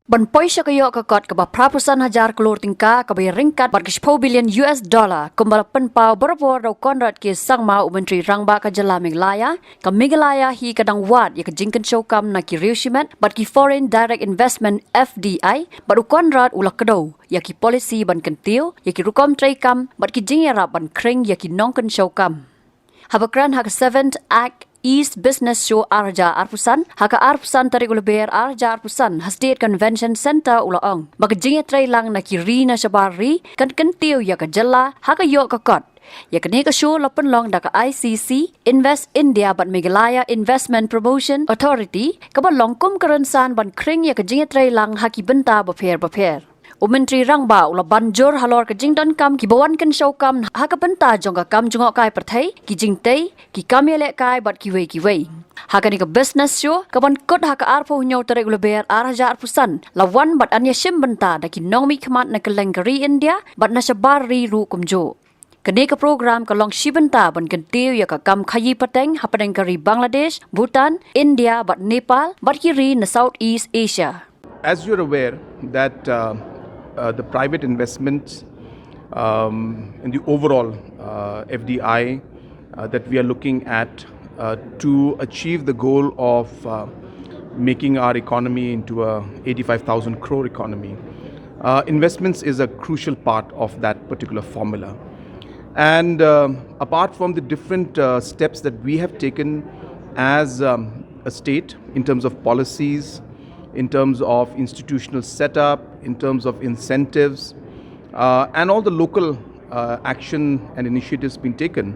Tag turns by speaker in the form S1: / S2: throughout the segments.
S1: Banpoi siya kayo kakot kabaprapusan hajar Klur tingka kabay ringkat $10 billion kumbala penpau berbor raw konrad ki sangma Menteri Rangba ka jala Meghalaya ka Meghalaya hi kadang wat ya ka jingkan showkam na ki Riushimet bat ki Foreign Direct Investment FDI bat konrad ulak kedo ya ki policy ban kentil ya ki rukom traikam bat ki jingyara ban kring ya ki nongkan showkam habakran hak 7th Act East Business Show Arja Arpusan, haka Arpusan tarik ulber Arja Arpusan, State Convention Center ulaong. Magajinga tray lang na kiri na sabari, kan kentiw ya ka jala, haka yo kakot. Ya kani ka show la Pynlong da ka ICC, Invest India bat Meghalaya Investment Promotion Authority, kabalong kum karansan ban kring ya ka jinga tray lang haki benta baper. Menteri Rangba ula banjur halor ke jingdan kam ki bawan kan show kam haka benta jongka kam jungok kai perthai ki jingtei ki kam yelek kai bat ki wei haka ni ke business show kaban kod haka arpo nyau tarik ula ber arja arpusan lawan bat anya shim benta da ki nongmi khamat na kelengkari India bat na sabari ru kumjo kene ke program kalong shibenta ban kentiu ya ka kam khayi pateng hapadeng kari Bangladesh Bhutan India bat Nepal bat kiri na Southeast Asia.
S2: As you're aware that the private investments in the overall FDI that we are looking at to achieve the goal of making our economy into a 85,000 crore economy. Investments is a crucial part of that particular formula. And apart from the different steps that we have taken as a state in terms of policies, in terms of institutional setup, in terms of incentives, and all the local action and initiatives being taken,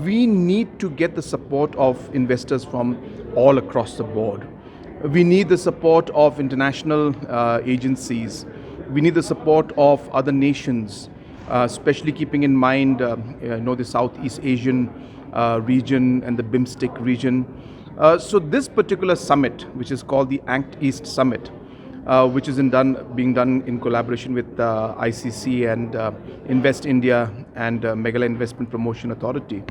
S2: we need to get the support of investors from all across the board. We need the support of international agencies. We need the support of other nations, especially keeping in mind the Southeast Asian region and the BIMSTEC region. So this particular summit, which is called the Act East Summit, which is being done in collaboration with ICC and Invest India and Meghalaya Investment Promotion Authority,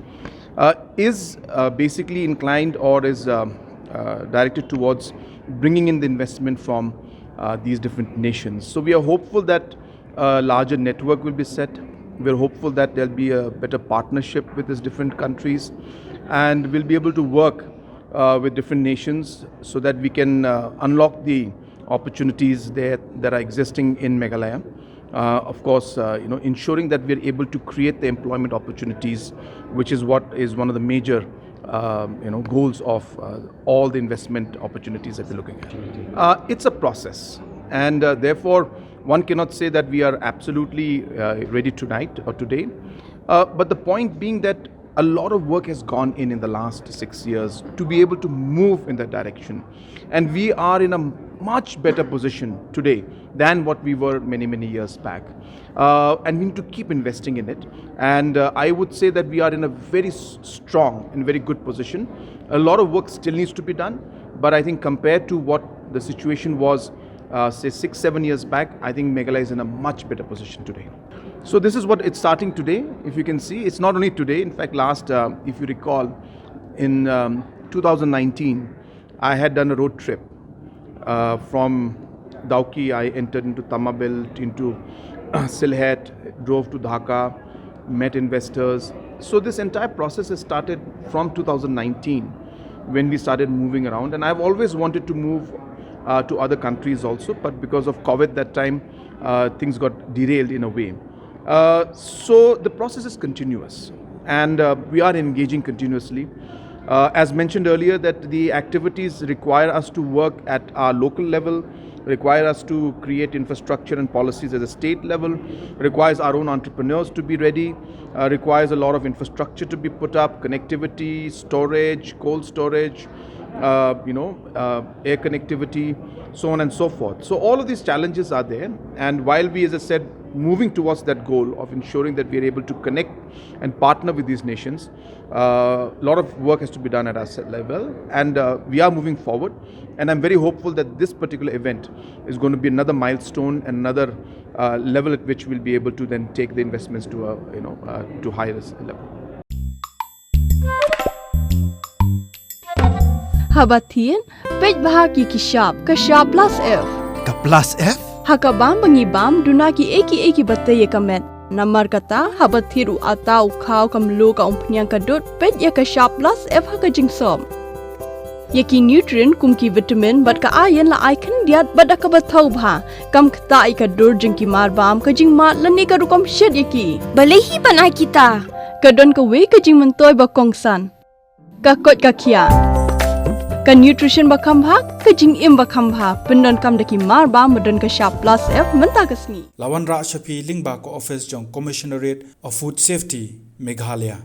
S2: is basically inclined or is directed towards bringing in the investment from these different nations. So we are hopeful that a larger network will be set. We're hopeful that there'll be a better partnership with these different countries, and we'll be able to work with different nations so that we can unlock the opportunities that are existing in Meghalaya. Of course, ensuring that we're able to create the employment opportunities, which is what is one of the major goals of all the investment opportunities that we're looking at. It's a process, and therefore one cannot say that we are absolutely ready tonight or today. But the point being that a lot of work has gone in the last 6 years to be able to move in that direction. And we are in a much better position today than what we were many years back. And we need to keep investing in it. And I would say that we are in a very strong and very good position. A lot of work still needs to be done. But I think compared to what the situation was, say 6-7 years back, I think Meghalaya is in a much better position today. So this is what it's starting today. If you can see, it's not only today. In fact, if you recall, in 2019, I had done a road trip from Dauki. I entered into Tamabil, into Sylhet, drove to Dhaka, met investors. So this entire process has started from 2019 when we started moving around. And I've always wanted to move to other countries also, but because of COVID that time, things got derailed in a way. So the process is continuous, and we are engaging continuously. As mentioned earlier, that the activities require us to work at our local level, require us to create infrastructure and policies at a state level, requires our own entrepreneurs to be ready, requires a lot of infrastructure to be put up, connectivity, storage, cold storage, air connectivity, so on and so forth. So all of these challenges are there, and while we, as I said, moving towards that goal of ensuring that we are able to connect and partner with these nations, a lot of work has to be done at our level, and we are moving forward. And I'm very hopeful that this particular event is going to be another milestone and another level at which we'll be able to then take the investments to to higher level.
S3: Habatin, page bahagi kishab, kashab plus F. ka plus F
S4: Hakabam bangibam dunaki eki bataye kamet. Namar kata habat thiru atau kau kamlu ka umpnyang kadut pet ya ka sharp plus F haka jingsom. Yaki nutrient kumki vitamin bat ka iron la icon diat bat ka bathau bha kam kta I ka dur jingki mar bam ka jing mat lani ka rukom shed yaki.
S5: Balehi panai kita.
S4: Kadon ka we ka jing mentoy ba kongsan. Ka kot ka kia. Ka nutrition ba khambha ka jing im ba khambha pendon kam daki mar ba modon ka sharp plus F menta ka sni
S6: Lawan Ra Shapi Lingba ko office jong Commissionerate of Food Safety Meghalaya